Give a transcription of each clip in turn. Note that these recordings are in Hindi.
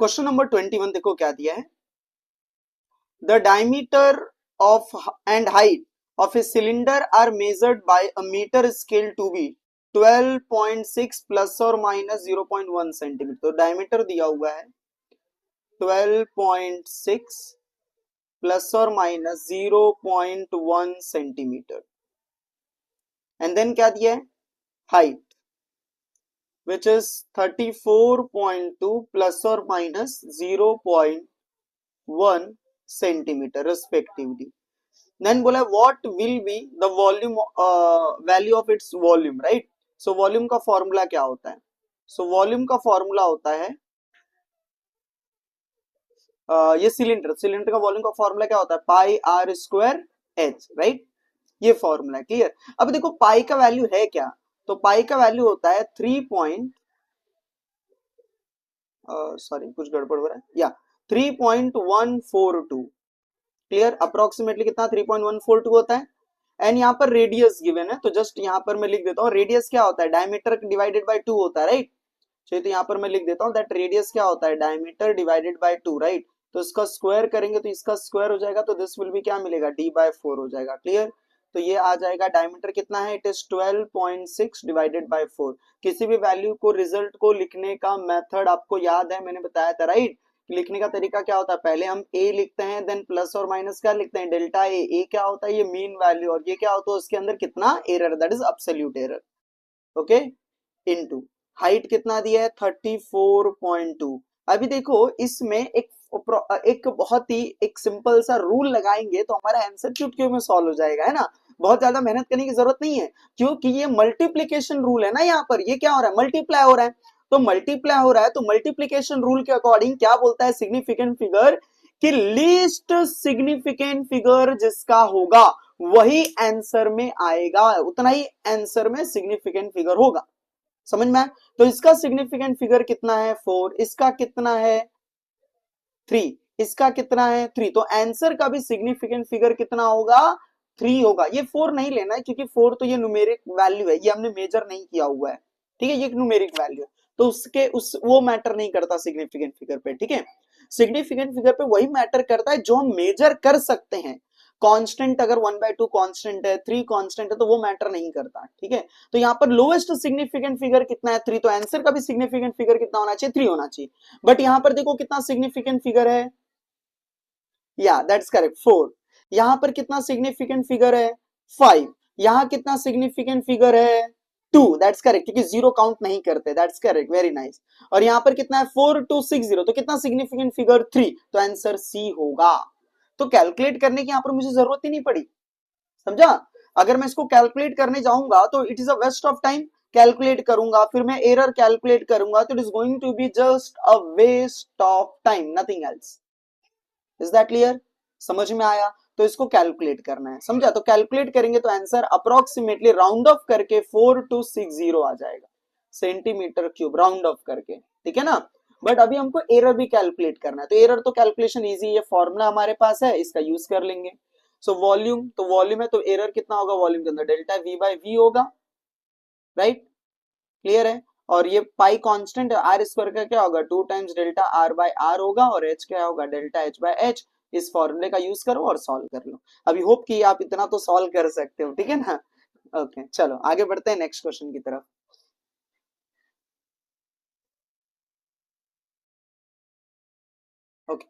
क्वेश्चन नंबर 21 देखो क्या दिया है। The diameter of and height of a cylinder are measured by a meter scale to be 12.6 plus or minus 0.1 centimetre. तो डायमीटर दिया हुआ है 12.6 प्लस और माइनस 0.1 सेंटीमीटर एंड देन क्या दिया है हाइट विच इज 34.2 प्लस और माइनस 0.1 सेंटीमीटर रिस्पेक्टिवली। देन बोला what will be the volume value of its volume, right. So volume का फॉर्मूला क्या होता है? सो वॉल्यूम का फॉर्मूला होता है ये सिलेंडर का वॉल्यूम का फॉर्मूला क्या होता है पाई आर स्क्वायर एच, राइट। ये फॉर्मूला है, क्लियर। अब देखो पाई का वैल्यू है क्या, तो पाई का वैल्यू होता है 3 पॉइंट सॉरी कुछ गड़बड़ हो रहा है या 3.142, क्लियर। अप्रोक्सीमेटली कितना 3.142 होता है एंड यहाँ पर रेडियस गिवन है, तो जस्ट यहाँ पर मैं लिख देता हूँ रेडियस क्या होता है डायमीटर डिवाइडेड बाय 2 होता है, राइट। चलिए तो यहाँ पर मैं लिख देता हूँ दैट रेडियस क्या होता है डायमीटर डिवाइडेड बाय 2, राइट। तो इसका स्क्वायर करेंगे तो इसका स्क्वायर हो जाएगा, तो दिस विल बी क्या मिलेगा d/4 हो जाएगा, क्लियर। तो ये आ जाएगा डायमीटर कितना है इट इज 12.6 डिवाइडेड बाय 4। किसी भी वैल्यू को रिजल्ट को लिखने का मेथड आपको याद है, मैंने बताया था, राइट। लिखने का तरीका क्या होता है पहले हम a लिखते हैं देन प्लस और माइनस क्या लिखते हैं डेल्टा a क्या होता है ये मीन वैल्यू और ये क्या होता है उसके अंदर कितना error that is absolute error, okay, into height कितना दिया है 34.2। अभी देखो इसमें एक बहुत ही एक सिंपल सा रूल लगाएंगे तो हमारा आंसर चुटकियों में सॉल्व हो जाएगा, है ना। बहुत ज्यादा मेहनत करने की जरूरत नहीं है क्योंकि ये मल्टीप्लीकेशन रूल है ना, यहाँ पर ये क्या हो रहा है मल्टीप्लाई हो रहा है, तो मल्टीप्लाई हो रहा है तो मल्टीप्लीकेशन रूल के अकॉर्डिंग क्या बोलता है सिग्निफिकेंट फिगर कि लीस्ट सिग्निफिकेंट फिगर जिसका होगा वही आंसर में आएगा, उतना ही आंसर में सिग्निफिकेंट फिगर होगा, समझ में। तो इसका सिग्निफिकेंट फिगर कितना है 4, इसका कितना है 3, इसका कितना है 3, तो आंसर का भी सिग्निफिकेंट फिगर कितना होगा 3 होगा। ये 4 नहीं लेना है क्योंकि 4 तो ये न्यूमेरिक वैल्यू है, ये हमने मेजर नहीं किया हुआ है, ठीक है, ये एक न्यूमेरिक वैल्यू है तो उसके वो मैटर नहीं करता सिग्निफिकेंट फिगर पे, ठीक है। सिग्निफिकेंट फिगर पे वही मैटर करता है जो हम मेजर कर सकते हैं। कांस्टेंट अगर 1/2 कांस्टेंट है 3 कांस्टेंट है तो वो मैटर नहीं करता, ठीक है। तो यहाँ पर लोएस्ट सिग्निफिकेंट फिगर कितना है 3, तो आंसर का भी सिग्निफिकेंट फिगर कितना होना चाहिए 3 होना चाहिए। बट यहाँ पर देखो कितना सिग्निफिकेंट फिगर है, या दैट्स करेक्ट 4। यहाँ पर कितना सिग्निफिकेंट फिगर है 5, यहाँ कितना सिग्निफिकेंट फिगर है 2, दैट्स करेक्ट क्योंकि जीरो काउंट नहीं करते, दैट्स करेक्ट वेरी नाइस। और यहाँ पर कितना है 4260, तो कितना सिग्निफिकेंट फिगर 3, तो आंसर सी होगा। तो कैलकुलेट करने की यहाँ पर मुझे जरूरत ही नहीं पड़ी, समझा। अगर मैं इसको कैलकुलेट करने जाऊंगा तो it is a waste of time, calculate करूंगा फिर मैं एरर कैलकुलेट करूंगा तो it is going to be just a waste of time, nothing else. Is that clear, समझ में आया। तो इसको कैलकुलेट करना है, समझा। तो कैलकुलेट करेंगे तो आंसर अप्रोक्सीमेटली राउंड ऑफ करके 4260 आ जाएगा सेंटीमीटर क्यूब, राउंड ऑफ करके, ठीक है ना। बट अभी हमको एरर भी कैलकुलेट करना है, तो एरर तो कैलकुलेशन इजी है, फॉर्मूला हमारे पास है, इसका यूज कर लेंगे। सो वॉल्यूम, तो वॉल्यूम है तो एरर कितना होगा वॉल्यूम के अंदर डेल्टा v/v होगा, राइट, क्लियर है। और ये पाई कांस्टेंट है, आर स्क्वायर का क्या होगा 2 टाइम्स डेल्टा r/r होगा और h क्या होगा डेल्टा h/h। इस फॉर्मूले का यूज करो और सॉल्व कर लो। अभी होप कि आप इतना तो सॉल्व कर सकते हो, ठीक है ना। ओके चलो आगे बढ़ते हैं नेक्स्ट क्वेश्चन की तरफ। ओके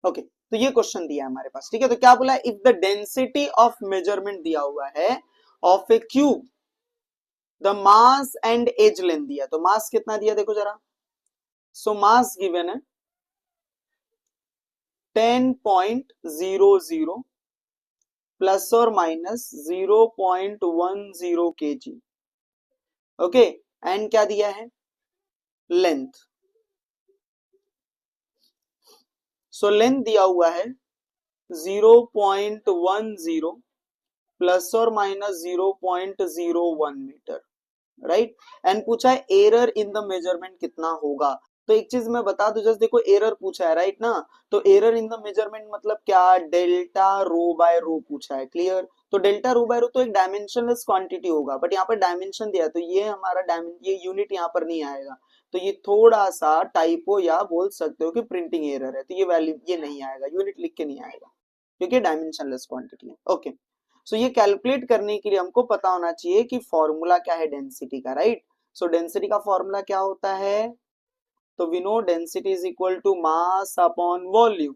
ओके तो ये क्वेश्चन दिया है हमारे पास, ठीक है। तो क्या बोला है if the density of measurement दिया हुआ है of a cube the mass and edge length दिया, तो मास कितना दिया देखो जरा। सो मास गिवन है 10.00 प्लस और माइनस 0.10 kg, ओके। एंड क्या दिया है लेंथ, सो लेंथ दिया हुआ है 0.10 प्लस और माइनस 0.01 मीटर, राइट। एंड पूछा है एरर इन द मेजरमेंट कितना होगा। तो एक चीज मैं बता दूं, जस्ट देखो एरर पूछा है, राइट ना। तो एरर इन द मेजरमेंट मतलब क्या डेल्टा रो बाय रो पूछा है, क्लियर। तो डेल्टा रो बाय रो तो एक डायमेंशनलेस क्वांटिटी होगा, बट यहाँ पर डायमेंशन दिया है तो ये हमारा ये यूनिट यहाँ पर नहीं आएगा, तो ये थोड़ा सा टाइपो या बोल सकते हो कि प्रिंटिंग एरर है, तो ये वैल्यू ये नहीं आएगा, यूनिट लिख के नहीं आएगा क्योंकि डायमेंशनलेस क्वांटिटी है। ओके, सो ये कैलकुलेट करने के लिए हमको पता होना चाहिए कि फॉर्मूला क्या है डेंसिटी का, राइट। सो डेंसिटी का फॉर्मूला क्या होता है, तो we know density is equal to mass upon volume.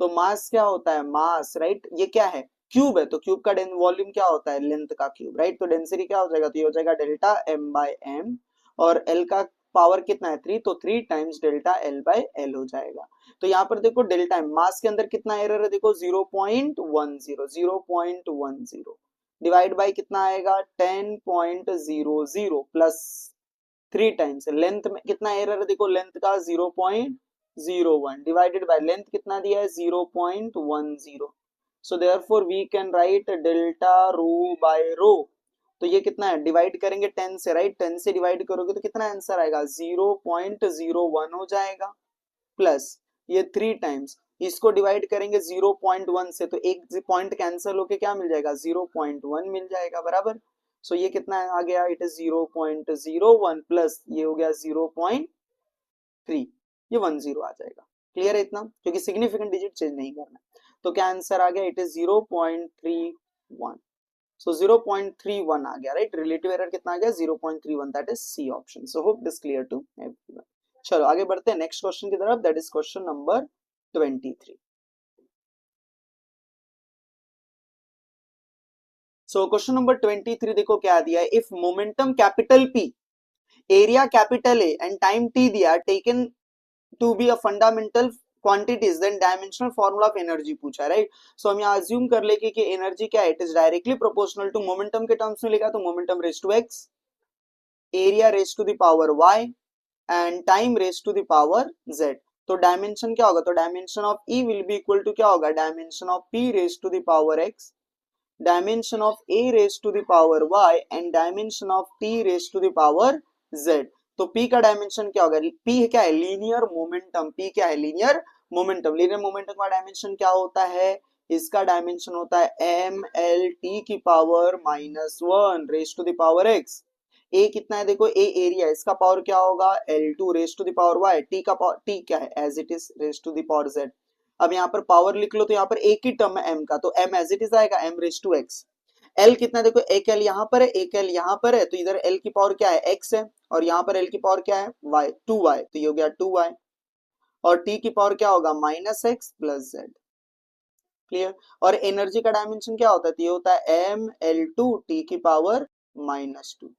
तो मास क्या होता है, मास, राइट, ये क्या है, क्यूब है, तो क्यूब का वॉल्यूम क्या होता है, लेंथ का क्यूब, राइट। तो डेंसिटी क्या हो जाएगा, तो ये हो जाएगा डेल्टा एम बाय एम, और एल का पावर कितना है 3, तो 3 times delta L by L हो जाएगा। तो यहाँ पर देखो डेल्टा एम, मास के अंदर कितना एरर है, देखो 0.10, 0.10 डिवाइड बाय कितना आएगा 10.00 प्लस 3 टाइम्स, लेंथ में कितना एरर है, देखो लेंथ का 0.01 डिवाइडेड बाय लेंथ कितना दिया है 0.10, so therefore we can write delta rho by rho. तो ये कितना है, डिवाइड करेंगे 10 से, राइट, 10 से डिवाइड करोगे तो कितना आंसर आएगा 0.01 हो जाएगा, प्लस ये 3 टाइम्स, इसको डिवाइड करेंगे 0.1 से, तो एक पॉइंट कैंसिल होके क्या मिल जाएगा 0.1 मिल जाएगा, बराबर। सो ये कितना आ गया, इट इज 0.01 प्लस ये हो गया 0.3, ये 10 आ जाएगा। क्लियर है इतना, क्योंकि सिग्निफिकेंट डिजिट चेंज नहीं करना। तो क्या आंसर आ गया, इट इज 0.31, सो 0.31 आ गया, राइट। रिलेटिव एरर कितना आ गया 0.31, that is C option. So hope this clear to everyone. चलो आगे बढ़ते हैं नेक्स्ट क्वेश्चन की तरफ, that is question number 23। So question number 23 देखो क्या दिया है, if momentum capital P, area capital A and time T दिया, taken to be a fundamental quantities, then dimensional formula of energy पूछा है, राइट। सो हम यहाँ अज्यूम कर लेंगे कि एनर्जी क्या है, it is directly proportional to momentum के टर्म्स में लिखा तो momentum raise to x, area raise to the power y and time raise to the power z। तो डायमेंशन क्या होगा, तो dimension of E will be equal to क्या होगा, dimension of P raise to the power x, dimension of a raised to the power y and dimension of t raised to the power z। तो p का डायमेंशन क्या होगा, p क्या है, लीनियर मोमेंटम, p क्या है, लीनियर मोमेंटम। लीनियर मोमेंटम का डायमेंशन क्या होता है, इसका डायमेंशन होता है m l t की power -1 raise to the power x। a कितना है, देखो a एरिया, इसका पावर क्या होगा L2 raise to the power y, t का पावर, t क्या है as it is raise to the power z। अब यहाँ पर पावर लिख लो, तो यहाँ पर एक ही टर्म है m का, तो m एज इट इज आएगा m raise to x। l कितना, देखो एक l यहाँ पर है, एक l यहाँ पर है, तो इधर l की पावर क्या है x है, और यहाँ पर l की पावर क्या है y, 2y, तो ये हो गया 2y, और t की पावर क्या होगा -x प्लस z। क्लियर। और एनर्जी का डायमेंशन क्या होता है, तो ये होता है ml2 t की पावर -2।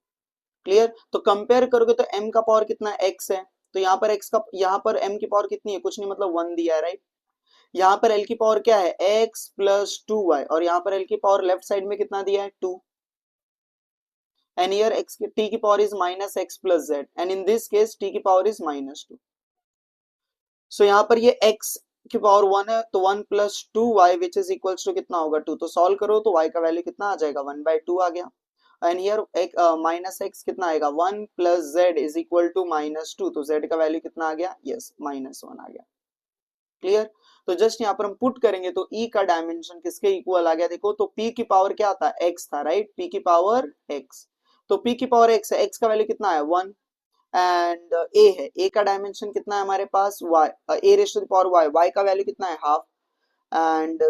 क्लियर। तो कंपेयर करोगे तो m का पावर कितना x है, तो यहाँ पर x का, यहाँ पर m की पावर कितनी है, कुछ नहीं, मतलब 1 दिया है, राइट। यहाँ पर l की पावर क्या है x प्लस 2y, और यहाँ पर l की पावर लेफ्ट साइड में कितना दिया है 2, एंड हियर x t की power is -x plus z, and in this case t की पावर इज -2। सो यहाँ पर ये x की पावर 1 है, तो 1 plus 2y which is equals to कितना होगा 2, तो सॉल्व करो तो y का वैल्यू कितना आ जाएगा 1/2 आ गया, एंड हियर एक -x कितना आएगा 1 plus z is equal to -2, तो z का वैल्यू कितना आ गया, यस -1 आ गया। क्लियर। तो जस्ट यहाँ पर हम पुट करेंगे तो E का डायमेंशन किसके इक्वल आ गया, देखो तो P की पावर क्या था x था, राइट, P की पावर x, तो P की पावर x है, x का वैल्यू कितना है 1, एंड A है, A का डायमेंशन कितना है हमारे पास y, a raise to the power y, y का वैल्यू कितना है हाफ, एंड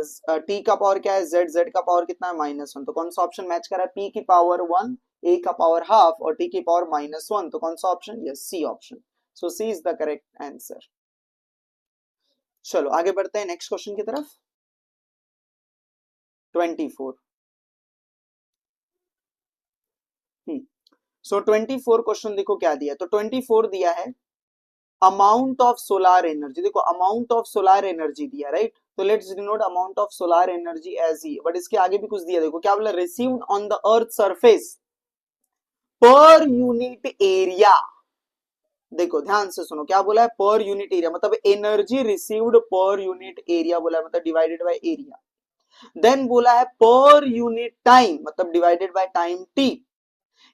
t का पावर क्या है z, z का पावर कितना है -1, तो कौन सा ऑप्शन मैच कर रहा है, P की पावर 1, A का पावर हाफ और t की पावर -1, तो कौन सा option, yes C option. So C is the correct answer. चलो आगे बढ़ते हैं नेक्स्ट क्वेश्चन की तरफ, 24। सो 24 क्वेश्चन देखो क्या दिया, तो 24 दिया है अमाउंट ऑफ सोलार एनर्जी, देखो अमाउंट ऑफ सोलार एनर्जी दिया, राइट। तो let's denote amount of solar energy as E, but इसके आगे भी कुछ दिया, देखो क्या बोला, received on the earth surface per unit area. देखो ध्यान से सुनो, क्या बोला है, पर यूनिट एरिया, मतलब energy received per unit area बोला है, मतलब डिवाइडेड बाय एरिया। देन बोला है पर यूनिट टाइम, मतलब divided by time T,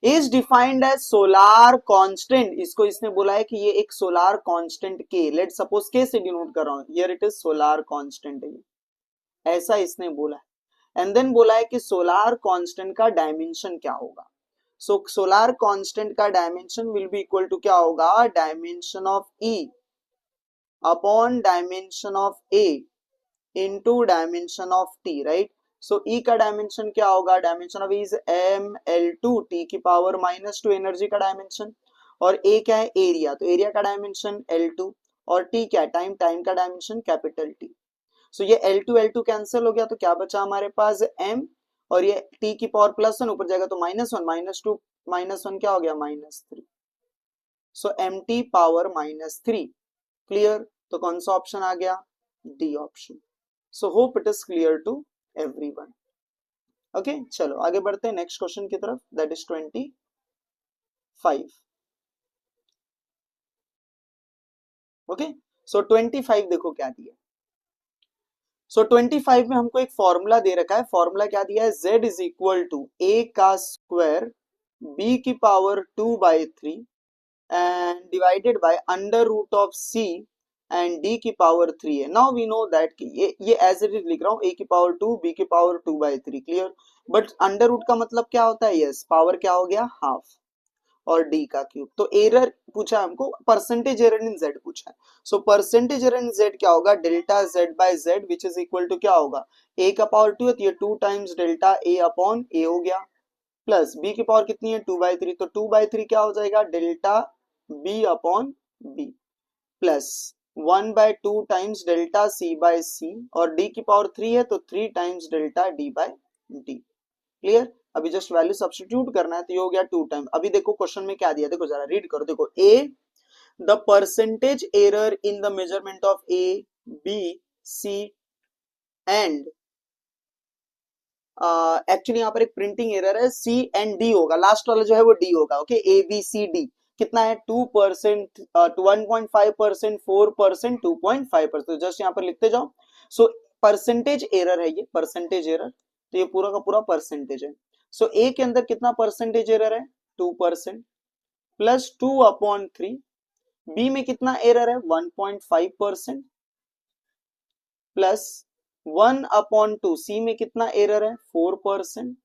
is defined as solar constant. इसको इसने बोला है कि ये एक solar constant K, let suppose K से डिनोट कर रहा हूं, here it is solar constant है, ऐसा इसने बोला है। एंड देन बोला है कि सोलार कांस्टेंट का डायमेंशन क्या होगा। सो सोलार कांस्टेंट का dimension will be equal to क्या होगा, dimension of E upon dimension of A into dimension of T, right. So E का डायमेंशन क्या होगा, dimension of is ml2 T की पावर -2 एनर्जी का डायमेंशन, और ए क्या है, एरिया, तो एरिया का डायमेंशन L2, और टी क्या है, टाइम, टाइम का डायमेंशन कैपिटल टी। सो ये L2 कैंसिल हो गया, तो क्या बचा हमारे पास m, और ये t की पावर +1 ऊपर जाएगा तो -1, -2 -1 क्या हो गया, -3। So mt power -3, clear. तो कौन सा ऑप्शन आ गया, D option. So hope it is clear to everyone. Okay, चलो आगे बढ़ते हैं नेक्स्ट क्वेश्चन की तरफ, दैट इज 25। ओके, सो 25 देखो क्या दिया। सो 25 में हमको एक फॉर्मूला दे रखा है, फॉर्मूला क्या दिया है, z is equal to a का स्क्वायर b की power 2/3 and divided by under root of c and d की पावर 3 है। नाउ वी नो दैट कि ये एज इट इज लिख रहा हूँ, a की पावर 2 b की power 2/3, clear. But under root का मतलब क्या होता है, यस, पावर क्या हो गया, हाफ, और डी का क्यूब। तो एरर पूछा हमको, परसेंटेज एरर इन जेड पूछा है। So percentage error in Z क्या होगा, delta Z by Z which is equal to क्या होगा, ए का पावर 2 है तो ये 2 टाइम्स डेल्टा ए अपॉन ए हो गया, प्लस बी की पावर कितनी है, 2/3, तो 2/3 क्या हो जाएगा, delta B upon B, plus 1/2 times delta C by C, और डी की पावर 3 है तो 3 times delta D by D, clear. अभी जस्ट वैल्यू सब्स्टिट्यूट करना है, तो ये हो गया 2 टाइम। अभी देखो क्वेश्चन में क्या दिया, देखो जरा रीड करो, देखो A the percentage error in the measurement of A B C and, actually यहाँ पर एक प्रिंटिंग एरर है, सी एंड डी होगा, लास्ट वाला जो है वो डी होगा, okay, A B C D कितना है, 2%, 1.5%, 4%, 2.5%, जस्ट यहाँ पर लिखते जाओ। सो परसेंटेज एरर है ये, परसेंटेज एरर, तो ये पूरा का पूरा परसेंटेज है। सो ए के अंदर कितना परसेंटेज एरर है, 2%, प्लस 2/3, बी में कितना एरर है, 1.5%, प्लस 1/2, सी में कितना एरर है, 4%,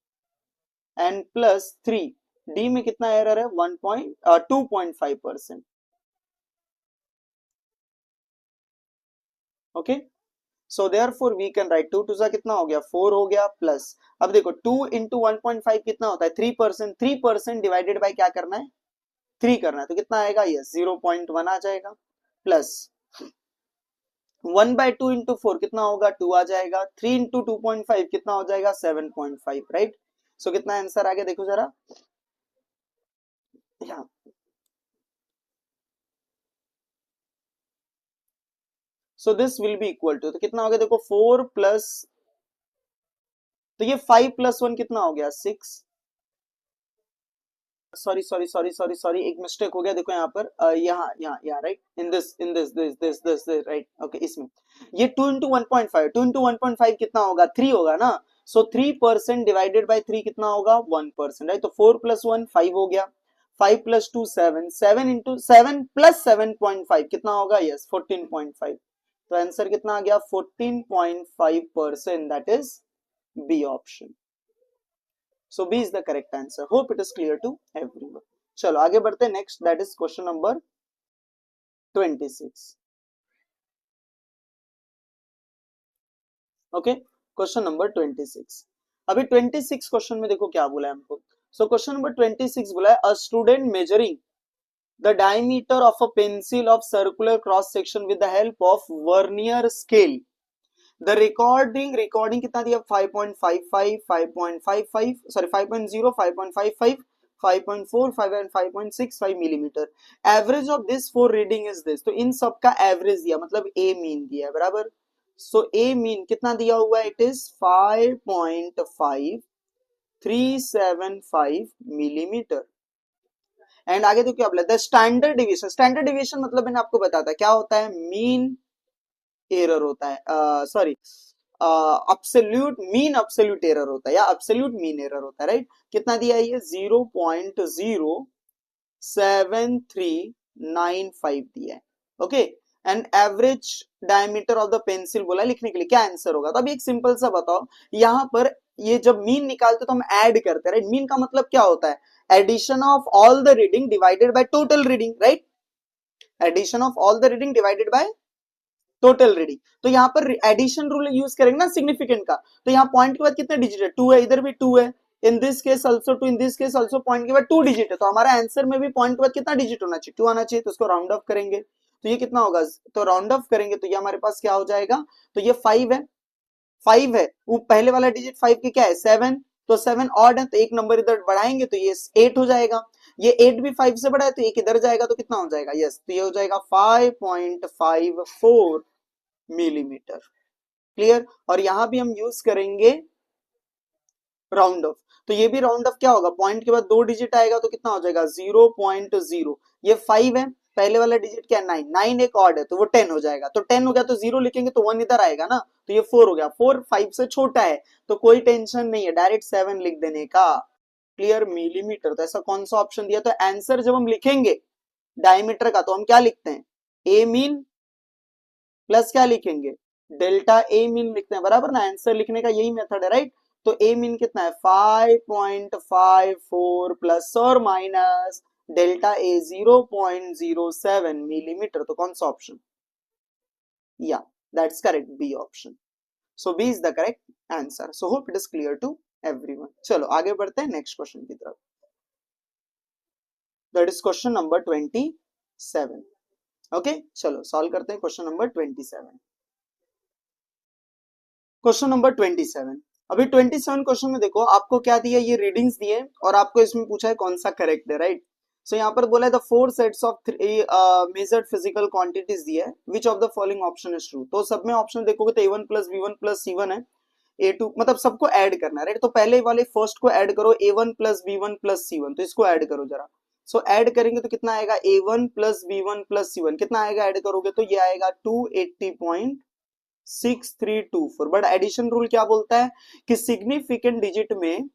एंड प्लस 3, डी में कितना एरर है, 2.5%, okay. So therefore we can write 2 2 कितना हो गया, 4 हो गया, प्लस अब देखो 2 इंटू 1.5 कितना होता है, 3%, 3% डिवाइडेड बाय क्या करना है, 3 करना है, तो कितना आएगा, यस 0.1 आ जाएगा, प्लस 1/2 इंटू 4 कितना होगा, 2 आ जाएगा, 3 इंटू 2.5 कितना हो जाएगा, 7.5, राइट। सो कितना आंसर आ गया, देखो जरा, so this will be equal to, तो कितना हो गया, देखो 4 प्लस, तो ये 5 + 1 कितना हो गया, 6, sorry sorry sorry sorry sorry, एक मिस्टेक हो गया, देखो यहाँ पर यहाँ right, in this right, okay, इसमें ये 2 इंटू 1.5, 2 इंटू 1.5 कितना होगा, 3 होगा ना। सो 3% डिवाइडेड बाय 3 कितना होगा, 1%, राइट। तो 4 + 1 5 हो गया, 5 + 2 7, 7 इंटू 7 प्लस 7.5 कितना होगा, यस 14.5, तो आंसर कितना आ गया, 14.5%, that is B option. So B is the correct answer. Hope it is clear to everyone. चलो आगे बढ़ते हैं, next that is question number 26। Okay, question number 26। अभी 26 क्वेश्चन में देखो क्या बोला है हमको। सो क्वेश्चन नंबर 26 बोला है, a student measuring the diameter of a pencil of circular cross section with the help of vernier scale, the recording कितना दिया, 5.55, 5.55, sorry 5.0, 5.55, 5.45 and 5.65 millimetre. Average of this four reading is this, तो इन सब का एवरेज दिया, मतलब ए मीन दिया है, बराबर। सो ए मीन कितना दिया हुआ है, इट इज 5.5375 मिलीमीटर। एंड आगे तो क्या बोला, the standard deviation, standard deviation मतलब मैंने आपको बताया क्या होता है, मीन एरर होता है, sorry absolute mean, absolute error होता है, या अब्सोल्यूट मीन एरर होता है, राइट। कितना दिया है ये, 0.07395 दिया है, okay. And average diameter of the pencil बोला लिखने के लिए, क्या आंसर होगा? तो अभी एक सिंपल सा बताओ, यहाँ पर ये जब मीन निकालते तो हम ऐड करते हैं, राइट? मीन का मतलब क्या होता है? Addition of all the reading divided by total reading, right? Addition of all the reading divided by total reading. तो यहाँ पर एडिशन रूल यूज करेंगे ना सिग्निफिकेंट का, तो यहाँ पॉइंट के बाद कितने डिजिट है? 2 है, इधर भी 2 है, in this case also 2, in this case also point के बाद 2 डिजिट है, तो हमारा आंसर में भी पॉइंट के बाद कितना डिजिट होना चाहिए? 2 आना चाहिए, तो इसको राउंड ऑफ करेंगे तो ये कितना होगा? तो राउंड ऑफ करेंगे तो ये हमारे पास क्या हो जाएगा? तो ये 5 है, 5 है, वो पहले वाला डिजिट 5 के क्या है? 7, तो 7 ऑड है, तो एक नंबर इधर बढ़ाएंगे तो ये 8 हो जाएगा, ये 8 भी 5 से बड़ा है तो एक इधर जाएगा तो कितना हो जाएगा? यस, तो ये हो जाएगा 5.54 मिलीमीटर। क्लियर? और यहां भी हम यूज करेंगे राउंड ऑफ, तो ये भी राउंड ऑफ क्या होगा? पॉइंट के बाद 2 डिजिट आएगा तो कितना हो जाएगा? 0.0। ये 5 है, पहले वाला डिजिट क्या है? 9, 9 एक ऑड है तो वो 10 हो जाएगा, तो 10 हो गया तो 0 लिखेंगे तो 1 इधर आएगा ना, तो ये 4 हो गया, 4 5 से छोटा है तो कोई टेंशन नहीं है, डायरेक्ट 7 लिख देने का। क्लियर? मिलीमीटर, तो ऐसा कौन सा ऑप्शन दिया? तो आंसर जब हम लिखेंगे डायमीटर का तो हम क्या लिखते हैं? ए मीन प्लस क्या लिखेंगे? डेल्टा ए मीन लिखते हैं, बराबर ना? आंसर लिखने का यही मेथड है, राइट? तो ए मीन कितना है? 5.54 प्लस और माइनस डेल्टा ए 0.07 मिलीमीटर, तो कौन सा option? Yeah that's correct, B option. So B is the correct answer. So hope it is clear to everyone. चलो आगे बढ़ते हैं नेक्स्ट क्वेश्चन की तरफ। That is question number 27। Okay, चलो सॉल्व करते हैं क्वेश्चन नंबर 27। Question number 27। अभी 27 क्वेश्चन में देखो आपको क्या दिया, ये रीडिंग्स दिए और आपको इसमें पूछा है कौन सा करेक्ट है, राइट? सो यहाँ पर बोला है the 4 sets of 3 measured physical quantities दिया है, which of the following option is true? तो सब में ऑप्शन देखोगे तो a1 plus b1 plus c1 है, a2 मतलब सबको ऐड करना है, राइट? तो पहले वाले फर्स्ट को ऐड करो, a1 plus b1 plus c1, तो इसको ऐड करो जरा। सो ऐड करेंगे तो कितना आएगा? a1 plus b1 plus c1 कितना आएगा ऐड करोगे? तो ये आएगा 280.6324। बट एडिशन रूल क्या बोलता है कि सिग्निफिकेंट डिजिट में,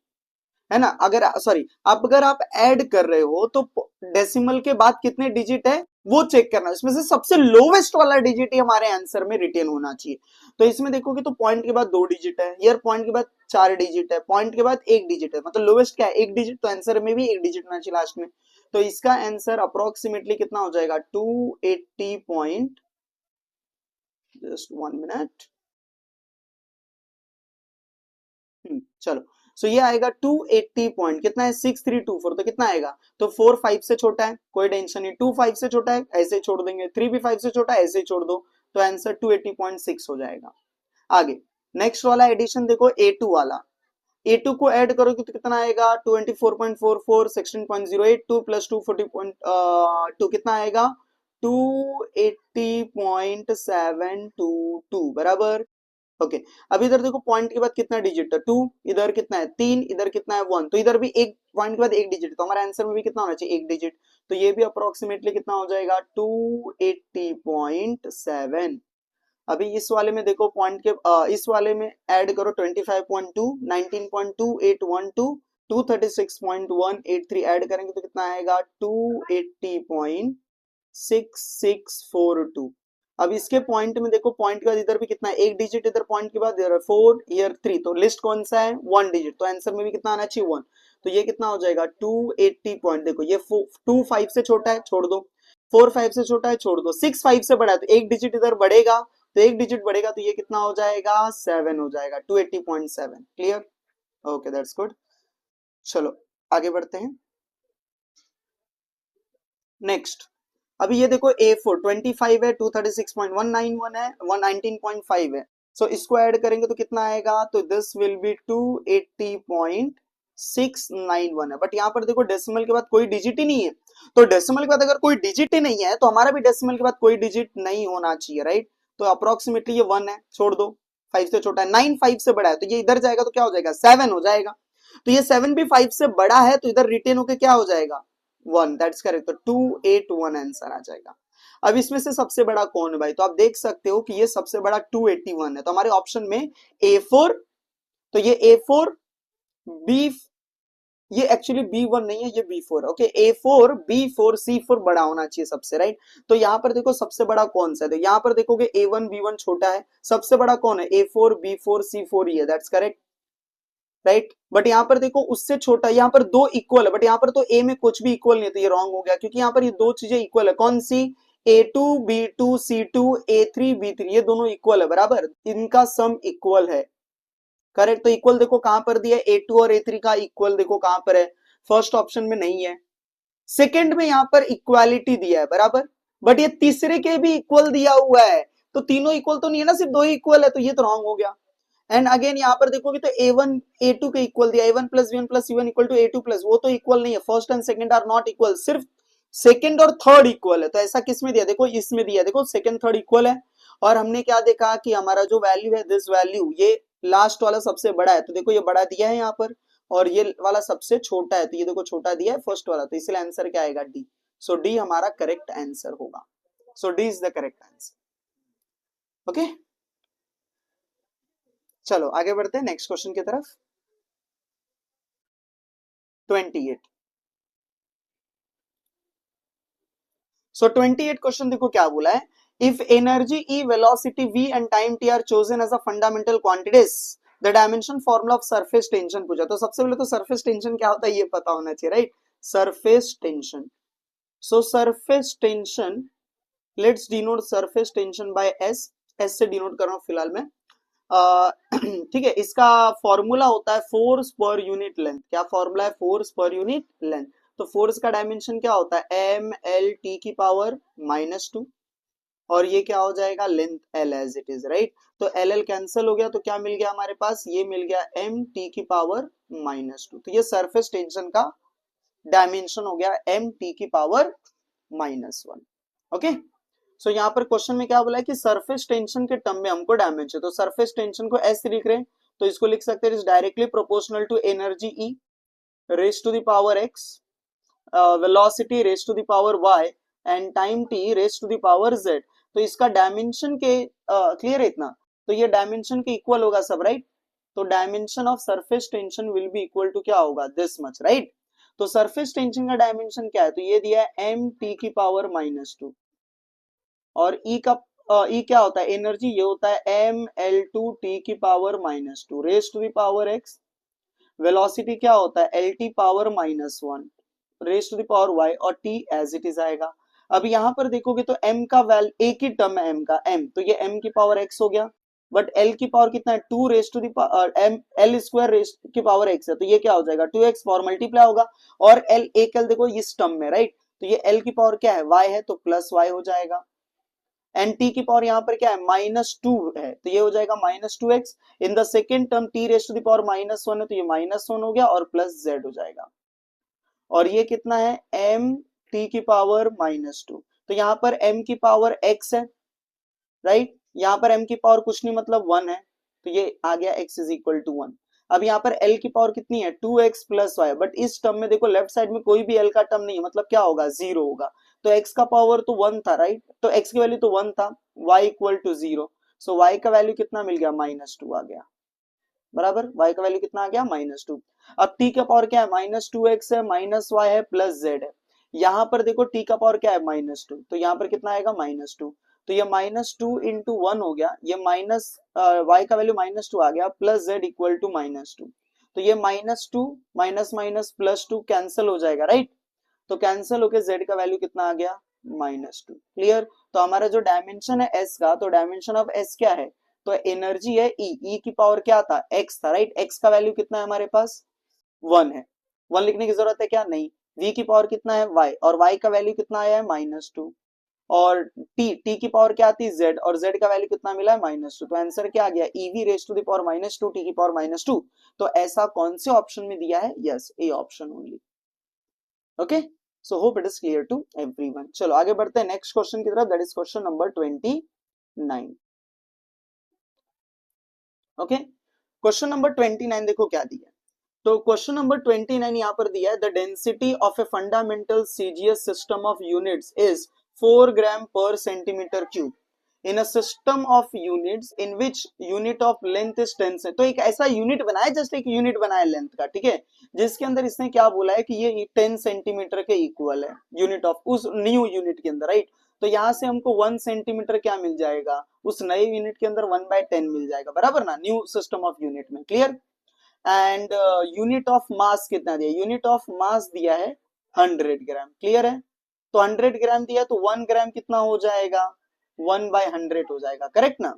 है ना, अगर सॉरी अगर आप ऐड कर रहे हो तो डेसिमल के बाद कितने डिजिट है वो चेक करना, इसमें से सबसे लोवेस्ट वाला डिजिट ही हमारे आंसर में रिटेन होना चाहिए। तो इसमें देखोगे तो पॉइंट के बाद 2 डिजिट है, यार पॉइंट के बाद 4 डिजिट है, पॉइंट के बाद 1 डिजिट है, मतलब लोवेस्ट क्या है? 1 डिजिट, तो आंसर में भी 1 डिजिट होना चाहिए लास्ट में। तो इसका आंसर अप्रोक्सीमेटली कितना हो जाएगा? 280 पॉइंट, जस्ट 1 मिनट, चलो। सो ये आएगा 280 पॉइंट, कितना है? 6324, तो कितना आएगा? तो 4 5 से छोटा है, कोई टेंशन नहीं, 2 5 से छोटा है ऐसे छोड़ देंगे, 3 भी 5 से छोटा है ऐसे छोड़ दो, तो आंसर 280.6 हो जाएगा। आगे नेक्स्ट वाला एडिशन देखो, A2 वाला, A2 को ऐड करोगे तो कितना आएगा? 24.44, 16.08, 2 प्लस 2 40.2 कितना आएगा? 280.722 बराबर। ओके, अब इधर देखो पॉइंट के बाद कितना डिजिट है? 2, इधर कितना है? 3, इधर कितना है? 1, तो इधर भी एक पॉइंट के बाद 1 डिजिट, तो हमारे आंसर में भी कितना होना चाहिए? 1 डिजिट, तो ये भी अप्रोक्सीमेटली कितना हो जाएगा? 280.7। अभी इस वाले में देखो पॉइंट के इस वाले में ऐड करो 25.2, 19.2812, 236.183 ऐड करेंगे तो कितना आएगा? 280.6642। अब इसके पॉइंट में देखो पॉइंट के बाद इधर भी कितना है? 1 डिजिट, इधर पॉइंट के बाद इधर 4, ईयर 3, तो लिस्ट कौन सा है? 1 डिजिट, तो आंसर में भी कितना आना चाहिए? 1, तो ये कितना हो जाएगा? 280 पॉइंट, देखो ये 2 5 से छोटा है छोड़ दो, 4 5 से छोटा है छोड़ दो, 6 5 से बड़ा है तो 1 डिजिट इधर बढ़ेगा, तो 1 डिजिट बढ़ेगा तो ये कितना हो जाएगा? 7 हो जाएगा, 280.7। क्लियर? Okay, that's good. चलो आगे बढ़ते हैं नेक्स्ट। अभी ये देखो A4 25 है, 236.191 है, 119.5 है, सो इसको ऐड करेंगे तो कितना आएगा? तो दिस विल बी 280.691 है, बट यहाँ पर देखो डेसिमल के बाद कोई डिजिट ही नहीं है, तो डेसिमल के बाद अगर कोई डिजिट ही नहीं है तो हमारा भी डेसिमल के बाद कोई डिजिट नहीं होना चाहिए, राइट? तो अप्रोक्सीमेटली ये 1 है, छोड़ दो, 5 से छोटा है, 9 5 से बड़ा है तो ये इधर जाएगा तो क्या हो जाएगा? 7 हो जाएगा, तो ये 7 भी 5 से बड़ा है तो इधर रिटेन होकर क्या हो जाएगा? 1, दैट्स करेक्ट, तो 281 आंसर आ जाएगा। अब इसमें से सबसे बड़ा कौन है भाई? तो आप देख सकते हो कि ये सबसे बड़ा 281 है, तो हमारे ऑप्शन में A4, तो ये A4 B ये एक्चुअली B1 नहीं है, ये B4 है। ओके, A4 B4 C4 बड़ा होना चाहिए सबसे, राइट। तो यहाँ पर देखो सबसे बड़ा कौन सा है, तो यहाँ पर देखोगे A1 B1 छोटा है, सबसे बड़ा कौन है, A4 B4 C4 ही है, दैट्स करेक्ट, राइट। बट यहाँ पर देखो उससे छोटा, यहाँ पर दो इक्वल है, बट यहाँ पर तो ए में कुछ भी इक्वल नहीं है, तो ये रॉन्ग हो गया, क्योंकि यहाँ पर ये दो चीजें इक्वल है, कौन सी, A2 B2 C2 A3 B3, ये दोनों इक्वल है, बराबर, इनका सम इक्वल है, करेक्ट। तो इक्वल देखो कहां पर दिया है, A2 और A3 का इक्वल देखो कहां पर है, फर्स्ट ऑप्शन में नहीं है, सेकंड में यहां पर इक्वालिटी दिया है, बराबर, बट ये तीसरे के भी इक्वल दिया हुआ है, तो तीनों इक्वल तो नहीं है ना, सिर्फ दो ही इक्वल है, तो ये तो रॉन्ग हो गया। एंड अगेन यहाँ पर देखोगे तो A1 A2 के इक्वल दिया, A1 plus B1 plus C1 equal to A2 plus, वो तो इक्वल नहीं है, first and second are not equal, सिर्फ सेकंड और थर्ड इक्वल है, तो ऐसा किस में दिया, देखो इसमें दिया, देखो सेकंड थर्ड इक्वल है, और हमने क्या देखा कि हमारा जो वैल्यू है, दिस वैल्यू, ये लास्ट वाला सबसे बड़ा है, तो देखो ये बड़ा दिया है यहाँ पर, और ये वाला सबसे छोटा है, तो ये देखो छोटा दिया है फर्स्ट वाला, तो इसलिए आंसर क्या आएगा, डी। सो डी हमारा करेक्ट आंसर होगा, so D is the correct answer. Okay, चलो आगे बढ़ते हैं नेक्स्ट क्वेश्चन की तरफ। 28, सो 28 क्वेश्चन देखो क्या बोला है, if energy E, velocity v and time t are chosen as a fundamental quantities, the dimension formula of surface tension पूछा, तो सबसे पहले तो सरफेस टेंशन क्या होता है ये पता होना चाहिए, right, surface tension, so surface tension, let's denote surface tension by S, S से डिनोट कर रहा हूं फिलहाल मैं, ठीक है, इसका फॉर्मूला होता है फोर्स पर यूनिट लेंथ, क्या फॉर्मूला है, फोर्स पर यूनिट लेंथ, तो फोर्स का डायमेंशन क्या होता है, एम एल टी की पावर -2, और ये क्या हो जाएगा, length L as it is, right, तो एल एल कैंसिल हो गया, तो क्या मिल गया हमारे पास, ये मिल गया एम टी की पावर -2, तो ये सरफेस टेंशन का डायमेंशन हो गया एम टी की पावर -1। ओके, सो यहाँ पर क्वेश्चन में क्या बोला है कि सरफेस टेंशन के टर्म में हमको डायमेंशन, तो सरफेस टेंशन को ऐसे लिख रहे हैं, तो इसको लिख सकते हैं, is directly proportional to energy E raise to the power X, velocity raise to the power Y, and time T raise to the power Z, तो इसका डायमेंशन के क्लियर है इतना, तो ये डायमेंशन के इक्वल होगा सब, राइट, तो dimension of surface tension will be equal to क्या होगा, दिस मच, राइट, तो सरफेस टेंशन का डायमेंशन क्या है, तो ये दिया है एम टी की पावर -2, और ई का ई क्या होता है, एनर्जी, ये होता है एम एल टू टी की power -2 raise to the power X, velocity क्या होता है, L T power -1 raise to the power Y, और टी एज इट इज आएगा। अब यहाँ पर देखोगे तो m का वैल्यू एक ही टर्म है, m का m, तो ये m की पावर x हो गया, बट l की पावर कितना है, 2 raise to the m l square raise की पावर x है, तो ये क्या हो जाएगा, 2x पावर मल्टीप्लाई होगा, और l एक l देखो इस टर्म में, राइट, तो ये l की पावर क्या है, y है, तो प्लस y हो जाएगा, एंड टी की पावर यहाँ पर क्या है, -2 है, तो ये हो जाएगा -2x, in the second term t raise to the power -1 है, तो ये -1 हो गया, और प्लस z हो जाएगा, और ये कितना है, m t की पावर -2, तो यहाँ पर m की पावर x है, राइट, यहाँ पर m की पावर कुछ नहीं मतलब 1 है, तो ये आ गया x इज इक्वल टू 1। अब यहाँ पर l की पावर कितनी है, 2x प्लस वाई, बट इस टर्म में देखो लेफ्ट साइड में कोई भी l का टर्म नहीं है, मतलब क्या होगा, 0 होगा, तो x का पावर तो 1 था, राइट, तो x की वैल्यू तो 1 था, y equal to 0, so y का वैल्यू कितना मिल गया, -2 आ गया, बराबर, y का वैल्यू कितना आ गया, -2। अब t का पावर क्या है, -2x है, -y है, प्लस z है, यहाँ पर देखो t का पावर क्या है, -2, तो यहाँ पर कितना आएगा, -2, तो ये -2 इंटू 1 हो गया, ये माइनस y का वैल्यू -2 आ गया, प्लस z इक्वल टू -2, तो ये -2 माइनस माइनस +2 कैंसिल हो जाएगा, राइट, तो कैंसिल होके z का वैल्यू कितना आ गया, -2, क्लियर। तो हमारा जो डायमेंशन है s का, तो डायमेंशन ऑफ s क्या है, तो एनर्जी है E, E की पावर क्या था, x था, राइट, x का वैल्यू कितना है हमारे पास, 1 है, 1 लिखने की जरूरत है क्या, नहीं, v की पावर कितना है, y, और y का वैल्यू कितना आया है, -2, और t की पावर क्या आती है, z, और z का वैल्यू कितना मिला है, -2, तो आंसर क्या आ गया, ev raise to the power -2 t की पावर -2, तो ऐसा कौन से ऑप्शन में दिया है, yes, A option only. Okay, so hope it is clear to everyone. चलो आगे बढ़ते हैं नेक्स्ट क्वेश्चन की तरफ, that is question number 29। Okay, question number 29 देखो क्या दिया है, तो क्वेश्चन नंबर 29 यहाँ पर दिया है, the density of a fundamental CGS system of units is 4 ग्राम पर centimetre cube, in a system of units in which unit of length is 10 तो एक ऐसा यूनिट बनाया, जस्ट एक यूनिट बनाया लेंथ का, ठीक है, जिसके अंदर इसने क्या बोला है कि ये 10 सेंटीमीटर के इक्वल है, यूनिट ऑफ उस न्यू यूनिट के अंदर, राइट। तो यहां से हमको 1 सेंटीमीटर क्या मिल जाएगा, उस नए यूनिट के अंदर 1/10 मिल जाएगा, बराबर ना, न्यू सिस्टम ऑफ यूनिट में, clear. And unit of mass कितना दिया, यूनिट ऑफ मास दिया है 100 ग्राम, क्लियर है। तो 100 ग्राम दिया तो 1 ग्राम कितना हो जाएगा, 1/100 हो जाएगा, करेक्ट ना,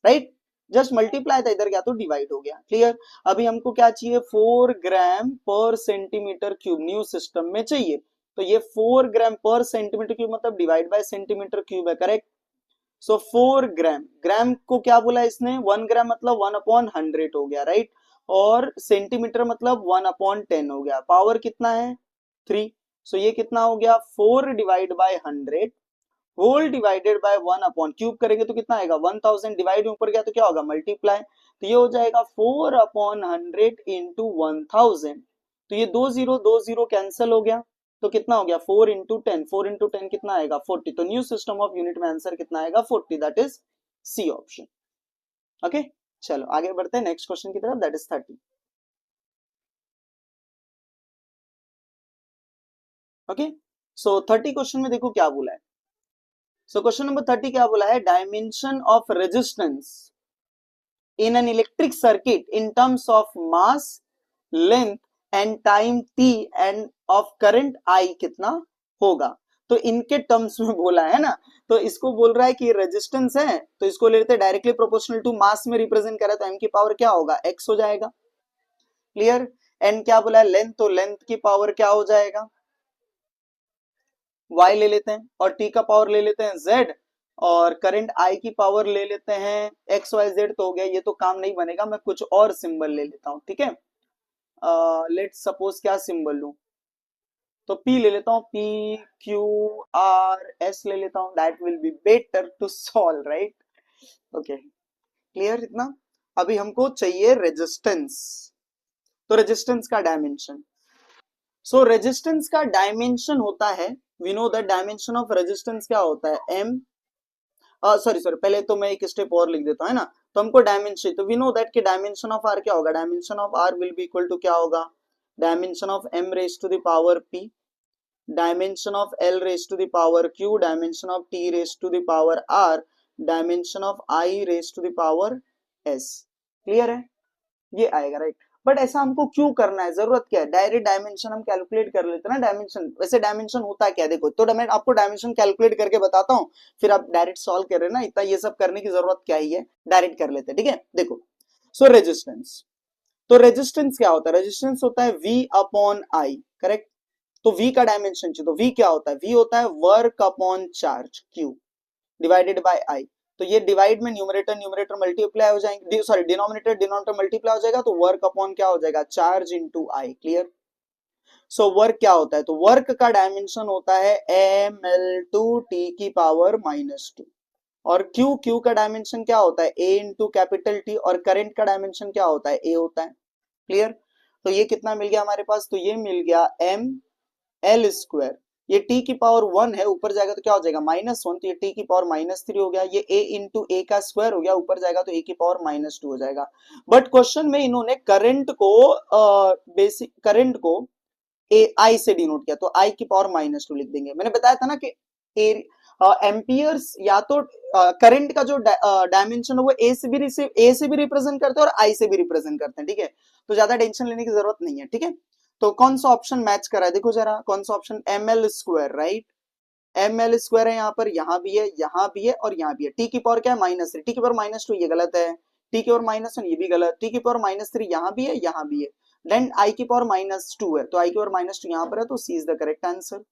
राइट। जस्ट मल्टीप्लाई था, इधर क्या तो डिवाइड हो गया, क्लियर। अभी हमको क्या चाहिए, 4 ग्राम पर सेंटीमीटर क्यूब न्यू सिस्टम में चाहिए। तो ये 4 ग्राम पर सेंटीमीटर क्यूब मतलब डिवाइड बाय सेंटीमीटर क्यूब है, करेक्ट। सो 4 ग्राम, ग्राम को क्या बोला इसने, 1 ग्राम मतलब 1/100 हो गया, राइट। और सेंटीमीटर मतलब 1/10 हो गया, पावर कितना है 3। सो ये कितना हो गया, 4 divide by 100 whole divided by 1 cube करेंगे तो कितना आएगा 1000, डिवाइड ऊपर गया तो क्या होगा मल्टीप्लाई, तो ये हो जाएगा 4/100 इंटू 1000। तो ये 2 0 कैंसिल हो गया, तो कितना हो गया 4 इंटू 10, 4 इंटू 10 कितना आएगा 40। तो न्यू सिस्टम ऑफ यूनिट में आंसर कितना आएगा 40, that is C option. Okay, चलो आगे बढ़ते हैं नेक्स्ट क्वेश्चन की तरफ, that is 30। Okay, so 30 question में देखो क्या बोला है। सो क्वेश्चन नंबर 30 क्या बोला है, dimension of resistance in an electric circuit in terms of mass, length and time t end of current I कितना होगा। तो इनके टर्म्स में बोला है ना, तो इसको बोल रहा है कि रेजिस्टेंस है तो इसको ले लेते हैं डायरेक्टली प्रोपोर्शनल टू मास में रिप्रेजेंट करा तो m की पावर क्या होगा x हो जाएगा, क्लियर। एंड क्या बोला है लेंथ, तो लेंथ की पावर क्या हो जाएगा y ले लेते हैं, और t का पावर ले लेते हैं z, और करंट I की पावर ले लेते हैं x y z। तो हो गया, ये तो काम नहीं बनेगा, मैं कुछ और सिंबल ले लेता हूं, ठीक है। लेट्स सपोज क्या सिंबल लूं, तो P ले लेता हूं, P Q R S ले लेता हूं, that will be better to solve, right. Okay, clear इतना। अभी हमको चाहिए रेजिस्टेंस, तो रेजिस्टेंस का डायमेंशन। सो रेजिस्टेंस का डायमेंशन होता है, we know the dimension of resistance क्या होता है m, सॉरी सॉरी पहले तो मैं एक स्टेप और लिख देता हूं, है ना। तो हमको डायमेंशन, तो वी नो दैट कि डायमेंशन ऑफ r क्या होगा, dimension of r will be equal to क्या होगा, dimension of m raise to the power p, dimension of l raise to the power q, dimension of t raise to the power r, dimension of i raise to the power s, clear है, ये आएगा, राइट। बट ऐसा हमको क्यों करना है, जरूरत क्या है, डायरेक्ट डायमेंशन हम कैलकुलेट कर लेते हैं ना डायमेंशन। वैसे डायमेंशन होता है क्या, देखो तो मैं आपको डायमेंशन कैलकुलेट करके बताता हूँ, फिर आप डायरेक्ट सॉल्व कर रहे हैं ना, इतना ये सब करने की जरूरत क्या ही है, डायरेक्ट कर लेते हैं, ठीक है। देखो सो रेजिस्टेंस, तो रेजिस्टेंस क्या होता है, रेजिस्टेंस होता है V अपॉन I, करेक्ट। तो V का डायमेंशन चाहिए, तो V क्या होता है, V होता है work upon charge Q divided by I। तो ये डिवाइड में न्यूमरेटर न्यूमरेटर मल्टीप्लाई हो जाएंगे, सॉरी डिनोमिनेटर डिनोमिनेटर मल्टीप्लाई हो जाएगा, तो वर्क अपॉन क्या हो जाएगा charge into I, clear. So work क्या होता है, तो वर्क का डायमेंशन होता है ml2t की पावर -2, और Q का डायमेंशन क्या होता है A इंटू कैपिटल T, और करंट का डायमेंशन क्या होता है A होता है, क्लियर। तो ये कितना मिल गया हमारे पास, तो ये मिल गया ml², ये t की पावर 1 है, ऊपर जाएगा तो क्या हो जाएगा -1, तो ये t की पावर -3 हो गया, ये a इंटू ए का स्क्वायर हो गया, ऊपर जाएगा तो a की पावर -2 हो जाएगा। बट क्वेश्चन में इन्होंने करंट को बेसिक करंट को आई से डिनोट किया, तो आई की पावर -2 लिख देंगे। मैंने बताया था ना कि एम्पियर्स या तो करंट का जो डायमेंशन है वो ए से भी रिप्रेजेंट करते हैं और आई से भी रिप्रेजेंट करते हैं, ठीक है। तो ज्यादा टेंशन लेने की जरूरत नहीं है, ठीक है। तो कौन सा ऑप्शन मैच करा है, देखो जरा कौन सा ऑप्शन, ml², राइट। ml² है, यहाँ भी है, यहाँ भी है और यहाँ भी है। टी की पावर क्या है -3, टी की पावर -2 ये गलत है, टी की पावर -1 ये भी गलत, टी की पावर -3 यहाँ भी है, यहाँ भी है, देन आई की पावर -2 है, तो आई की पावर -2 यहाँ पर है, तो C is the correct answer,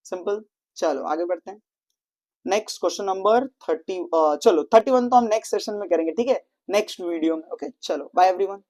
simple. चलो आगे बढ़ते हैं, नेक्स्ट क्वेश्चन नंबर 30, चलो 31 तो हम नेक्स्ट सेशन में करेंगे, ठीक है, नेक्स्ट वीडियो में। ओके, चलो बाय एवरीवन।